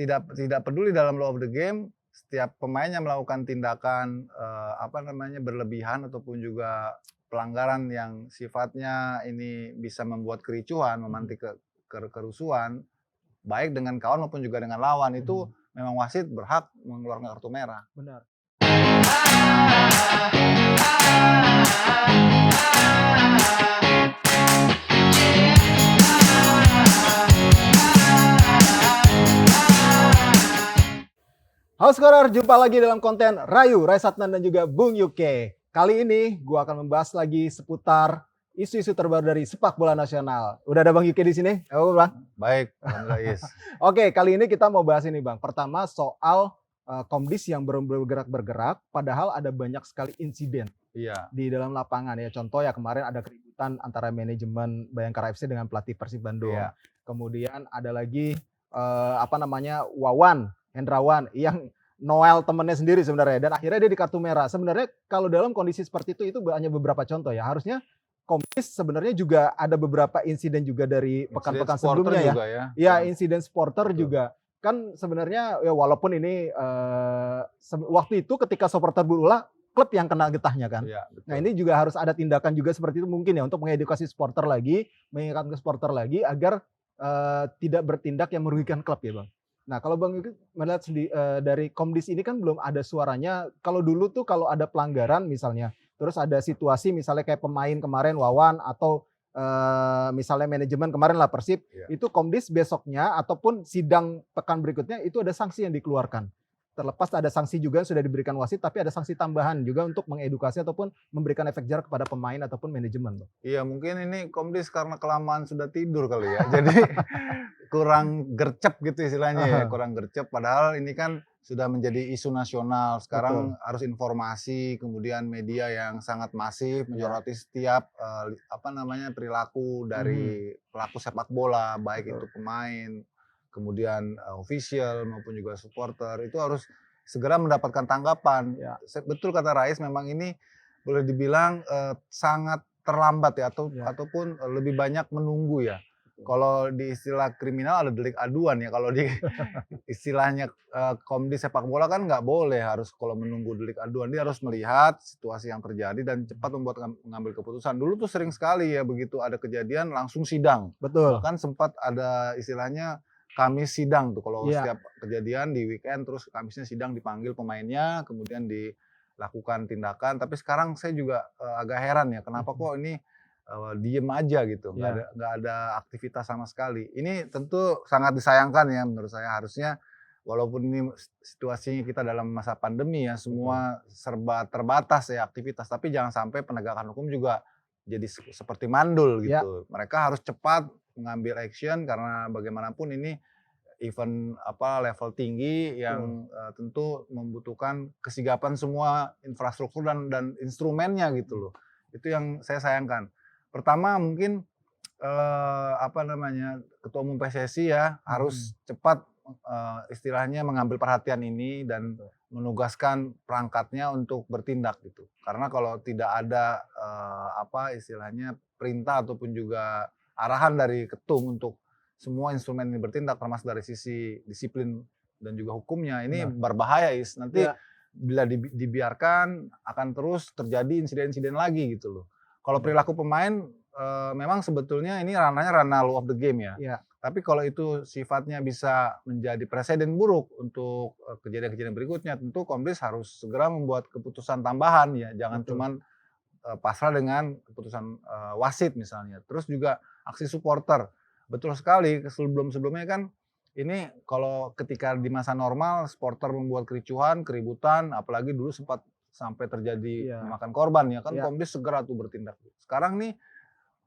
tidak peduli dalam law of the game, setiap pemainnya melakukan tindakan, berlebihan ataupun juga pelanggaran yang sifatnya ini bisa membuat kericuhan, memantik kerusuhan, baik dengan kawan maupun juga dengan lawan, itu memang wasit berhak mengeluarkan kartu merah. Benar. Halo Skorer, jumpa lagi dalam konten Rayu, Ray Satnan dan juga Bung Yuke. Kali ini gue akan membahas lagi seputar isu-isu terbaru dari sepak bola nasional. Udah ada Bang Yuke di sini? Halo Bang. Baik, Alhamdulillah. Oke, kali ini kita mau bahas ini Bang. Pertama soal Komdis yang bergerak-bergerak, padahal ada banyak sekali insiden di dalam lapangan ya. Contoh ya kemarin ada keributan antara manajemen Bayangkara FC dengan pelatih Persib Bandung. Iya. Kemudian ada lagi Wawan Hendrawan yang Noel temennya sendiri sebenarnya, dan akhirnya dia di kartu merah. Sebenarnya kalau dalam kondisi seperti itu hanya beberapa contoh ya. Harusnya Komdis sebenarnya juga ada beberapa insiden juga dari pekan-pekan sebelumnya ya. Ya, insiden supporter juga. Kan sebenarnya ya walaupun ini waktu itu ketika supporter berulah klub yang kena getahnya kan. Ya, nah ini juga harus ada tindakan juga seperti itu mungkin ya untuk mengedukasi supporter lagi, mengingatkan ke supporter lagi agar tidak bertindak yang merugikan klub ya Bang. Nah kalau Bang Yuki melihat dari Komdis ini kan belum ada suaranya. Kalau dulu tuh kalau ada pelanggaran misalnya, terus ada situasi misalnya kayak pemain kemarin Wawan atau misalnya manajemen kemarin lah Persib, itu Komdis besoknya ataupun sidang pekan berikutnya itu ada sanksi yang dikeluarkan. Terlepas ada sanksi juga yang sudah diberikan wasit, tapi ada sanksi tambahan juga untuk mengedukasi ataupun memberikan efek jerak kepada pemain ataupun manajemen. Iya, mungkin ini Komdis karena kelamaan sudah tidur kali ya, jadi kurang gercep gitu istilahnya ya, kurang gercep. Padahal ini kan sudah menjadi isu nasional. Sekarang harus informasi, kemudian media yang sangat masif menyoroti setiap perilaku dari pelaku sepak bola, baik itu pemain, kemudian official maupun juga supporter, itu harus segera mendapatkan tanggapan. Ya. Betul kata Rais, memang ini boleh dibilang sangat terlambat ya, ataupun lebih banyak menunggu ya. Kalau di istilah kriminal ada delik aduan ya, kalau di istilahnya Komdis sepak bola kan nggak boleh harus kalau menunggu delik aduan, dia harus melihat situasi yang terjadi dan cepat mengambil keputusan. Dulu tuh sering sekali ya begitu ada kejadian langsung sidang. Betul. Bahkan sempat ada istilahnya Kamis sidang tuh kalau setiap kejadian di weekend, terus Kamisnya sidang, dipanggil pemainnya, kemudian dilakukan tindakan. Tapi sekarang saya juga agak heran ya, kenapa kok ini diem aja gitu, nggak ada aktivitas sama sekali. Ini tentu sangat disayangkan ya menurut saya. Harusnya walaupun ini situasinya kita dalam masa pandemi ya, semua serba terbatas ya aktivitas, tapi jangan sampai penegakan hukum juga jadi seperti mandul gitu. Mereka harus cepat mengambil action karena bagaimanapun ini event level tinggi yang tentu membutuhkan kesigapan semua infrastruktur dan instrumennya gitu loh. Itu yang saya sayangkan. Pertama mungkin Ketua Umum PSSI ya harus cepat istilahnya mengambil perhatian ini dan menugaskan perangkatnya untuk bertindak gitu. Karena kalau tidak ada istilahnya perintah ataupun juga arahan dari ketum untuk semua instrumen ini bertindak, termasuk dari sisi disiplin dan juga hukumnya, ini berbahaya nanti bila dibiarkan akan terus terjadi insiden-insiden lagi gitu loh. Kalau perilaku pemain memang sebetulnya ini ranah law of the game ya. Tapi kalau itu sifatnya bisa menjadi presiden buruk untuk kejadian-kejadian berikutnya, tentu Komdis harus segera membuat keputusan tambahan ya, jangan cuman pasrah dengan keputusan wasit misalnya. Terus juga aksi supporter, betul sekali sebelumnya kan ini kalau ketika di masa normal supporter membuat kericuhan, keributan, apalagi dulu sempat sampai terjadi memakan korban ya kan, Komdis segera tuh bertindak. Sekarang nih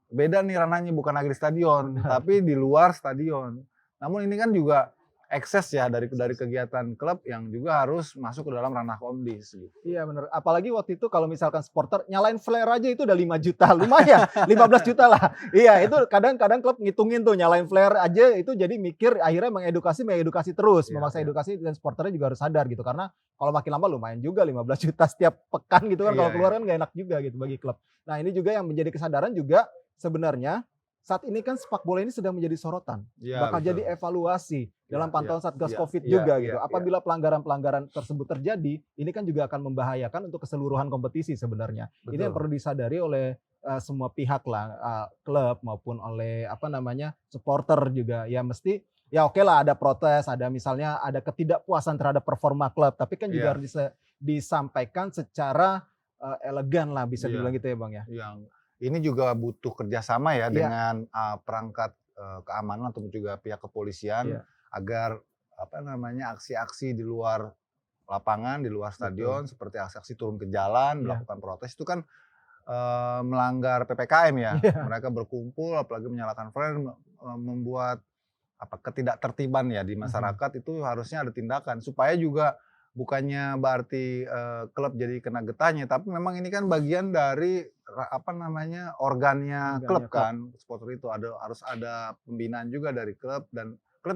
beda nih ranahnya, bukan lagi di stadion tapi di luar stadion. Namun ini kan juga ekses ya dari kegiatan klub yang juga harus masuk ke dalam ranah Komdis gitu. Iya benar. Apalagi waktu itu kalau misalkan supporter nyalain flare aja itu udah 5 juta, lumayan. 15 juta lah. Iya, itu kadang-kadang klub ngitungin tuh nyalain flare aja itu, jadi mikir akhirnya mengedukasi terus, memaksa edukasi, dan supporternya juga harus sadar gitu. Karena kalau makin lama lumayan juga 15 juta setiap pekan gitu kan, kalau keluar kan gak enak juga gitu bagi klub. Nah, ini juga yang menjadi kesadaran juga sebenarnya saat ini kan sepak bola ini sedang menjadi sorotan, Iya, bakal betul. jadi evaluasi dalam pantauan Satgas Covid iya, juga iya, gitu. iya. Apabila pelanggaran-pelanggaran tersebut terjadi, ini kan juga akan membahayakan untuk keseluruhan kompetisi sebenarnya. Ini yang Betul. perlu disadari oleh semua pihak lah, klub maupun oleh supporter juga. Ya mesti ya oke lah ada protes, ada misalnya ada ketidakpuasan terhadap performa klub, tapi kan juga Iya, harus disampaikan secara elegan lah bisa iya. dibilang gitu ya Bang ya. Yang ini juga butuh kerjasama ya Iya, dengan perangkat keamanan atau juga pihak kepolisian iya, agar aksi-aksi di luar lapangan, di luar betul. stadion seperti aksi-aksi turun ke jalan, Iya, melakukan protes itu kan melanggar PPKM ya. iya, Mereka berkumpul apalagi menyalakan flare membuat ketidaktertiban ya di mhm, masyarakat itu harusnya ada tindakan supaya juga bukannya berarti klub jadi kena getahnya tapi memang ini kan bagian dari organnya organnya klub klub. kan supporter itu harus ada pembinaan juga dari klub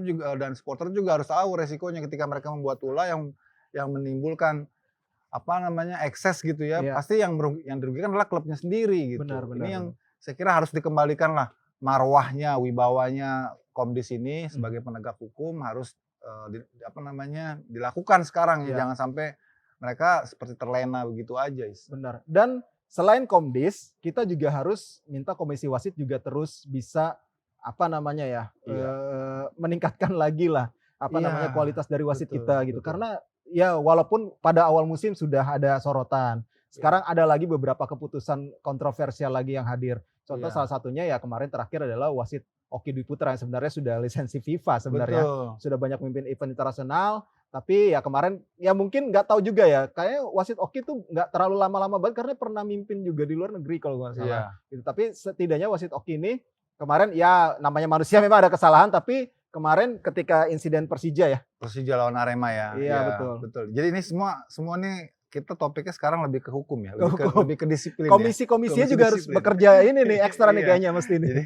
juga dan supporter juga harus tahu resikonya ketika mereka membuat ulah yang menimbulkan ekses gitu ya Iya, pasti yang dirugikan adalah klubnya sendiri benar gitu. benar Ini yang benar. saya kira harus dikembalikan lah marwahnya, wibawanya Komdis ini Mhm, sebagai penegak hukum harus, dilakukan sekarang ya, iya, jangan sampai mereka seperti terlena begitu aja, benar. Dan selain Komdis, kita juga harus minta Komisi Wasit juga terus bisa Iya. meningkatkan lagi lah Iya, kualitas dari wasit betul kita gitu. betul. Karena ya walaupun pada awal musim sudah ada sorotan, Iya sekarang ada lagi beberapa keputusan kontroversial lagi yang hadir. Contoh salah iya, satunya ya kemarin terakhir adalah wasit Oki Dwi Putra yang sebenarnya sudah lisensi FIFA sebenarnya, betul. sudah banyak memimpin event internasional, tapi ya kemarin ya mungkin nggak tahu juga ya, kayaknya wasit Oki tuh nggak terlalu lama-lama banget karena pernah mimpin juga di luar negeri kalau nggak salah, Iya, gitu. Tapi setidaknya wasit Oki ini kemarin ya namanya manusia memang ada kesalahan, tapi kemarin ketika insiden Persija ya. Persija lawan Arema ya, Iya iya betul. betul. Jadi ini semua nih kita topiknya sekarang lebih ke hukum ya, Hukum. lebih ke disiplin ya, Komisi-komisinya komisi juga harus disiplin. bekerja ini nih ekstra nih Iya. kayaknya mesti nih. Jadi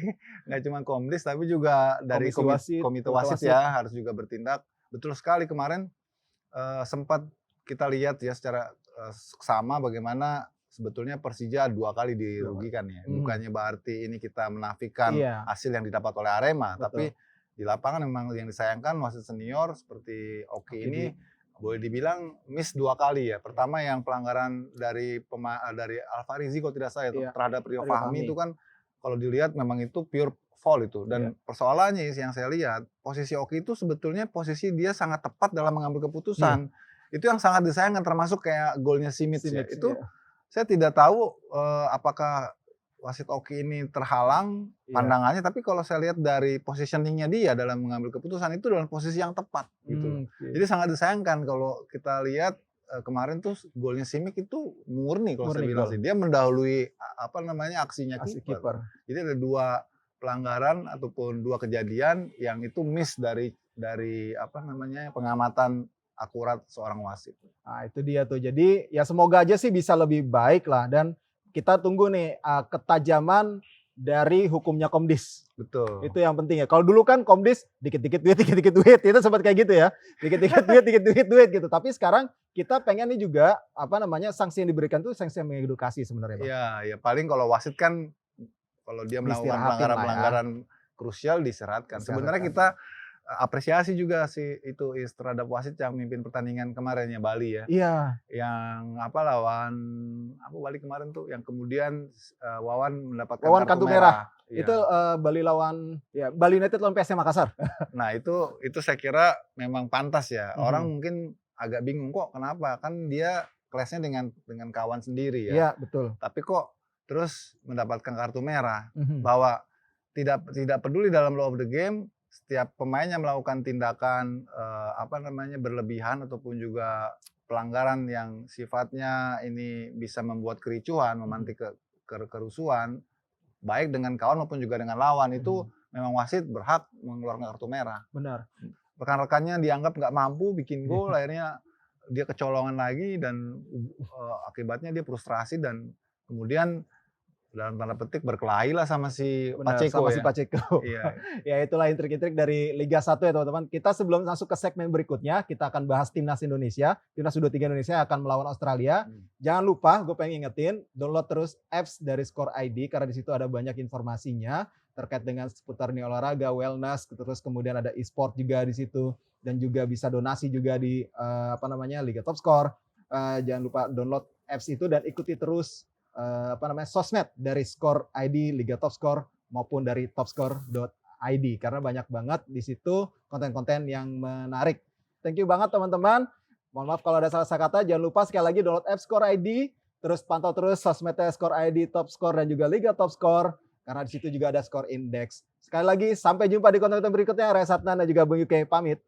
nggak cuma Komdis tapi juga dari Komisi wasit, komite komite wasit wasit. ya harus juga bertindak. Betul sekali kemarin sempat kita lihat ya secara seksama bagaimana sebetulnya Persija 2 kali dirugikan ya. Mhm. Bukannya berarti ini kita menafikan Iya, hasil yang didapat oleh Arema, tapi betul. di lapangan memang yang disayangkan wasit senior seperti Oki Oke ini boleh dibilang miss 2 kali ya. Pertama yang pelanggaran dari Alfarizi kalau tidak salah ya iya, terhadap Rio Rio Fahmi Fahmi. itu kan kalau dilihat memang itu pure foul itu Iya, dan persoalannya yang saya lihat posisi Oki itu sebetulnya posisi dia sangat tepat dalam mengambil iya, keputusan. Itu yang sangat disayangkan termasuk kayak golnya Simic ya. Simic, Itu iya, saya tidak tahu apakah wasit Oki ini terhalang iya. pandangannya, tapi kalau saya lihat dari positioning-nya dia dalam mengambil keputusan itu dalam posisi yang tepat gitu loh. Oke. Jadi sangat disayangkan kalau kita lihat kemarin tuh golnya Simic itu murni kalau saya Murni bilang gol, sih. Dia mendahului aksinya asik kiper. kiper. Jadi ada 2 pelanggaran ataupun 2 kejadian yang itu miss dari pengamatan akurat seorang wasit. Nah, itu dia tuh. Jadi ya semoga aja sih bisa lebih baik lah dan kita tunggu nih ketajaman dari hukumnya Komdis. Betul. Itu yang penting ya. Kalau dulu kan Komdis dikit-dikit duit, dikit-dikit duit. Itu sempat kayak gitu ya. Dikit-dikit duit gitu. Tapi sekarang kita pengen nih juga sanksi yang diberikan tuh sanksi yang mengedukasi sebenarnya, Bang. Iya, ya paling kalau wasit kan kalau dia melakukan Diistirahatin lah ya. pelanggaran-pelanggaran krusial diistirahatkan. Sebenarnya Diistirahatkan. kita apresiasi juga sih itu terhadap wasit yang mimpin pertandingan kemarin ya Bali ya. Iya, Yang lawan Bali kemarin tuh yang kemudian Wawan mendapatkan Wawan kartu kartu merah. merah. Itu Iya. Bali United lawan PSM Makassar. Nah, itu saya kira memang pantas ya. Orang Mhm. mungkin agak bingung kok kenapa? Kan dia kelasnya dengan kawan sendiri ya. Iya, betul. Tapi kok terus mendapatkan kartu merah Mhm. bahwa tidak peduli dalam law of the game setiap pemain yang melakukan tindakan berlebihan ataupun juga pelanggaran yang sifatnya ini bisa membuat kericuhan, memantik kerusuhan baik dengan kawan maupun juga dengan lawan itu Mhm. memang wasit berhak mengeluarkan kartu merah. Benar. Rekan-rekannya dianggap nggak mampu bikin gol akhirnya dia kecolongan lagi dan akibatnya dia frustrasi dan kemudian dalam tanda petik berkelahi lah sama si Benar, Pacheco sama si ya. Pacheco. Iya, Ya itulah intrik-intrik dari Liga 1 ya teman-teman. Kita sebelum masuk ke segmen berikutnya, kita akan bahas Timnas Indonesia. Timnas U23 Indonesia akan melawan Australia. Jangan lupa, gue pengen ingetin, download terus apps dari Score ID karena di situ ada banyak informasinya. terkait dengan seputar nih olahraga, wellness, terus kemudian ada e-sport juga di situ dan juga bisa donasi juga di Liga Top Score. Jangan lupa download apps itu dan ikuti terus sosmed dari Score ID Liga Top Score maupun dari topscore.id karena banyak banget di situ konten-konten yang menarik. Thank you banget teman-teman. Mohon maaf kalau ada salah kata. Jangan lupa sekali lagi download app Score ID, terus pantau terus sosmednya Score ID, Top Score dan juga Liga Top Score karena di situ juga ada Score Index. Sekali lagi sampai jumpa di konten berikutnya. Resatnan dan juga Bung Yuke pamit.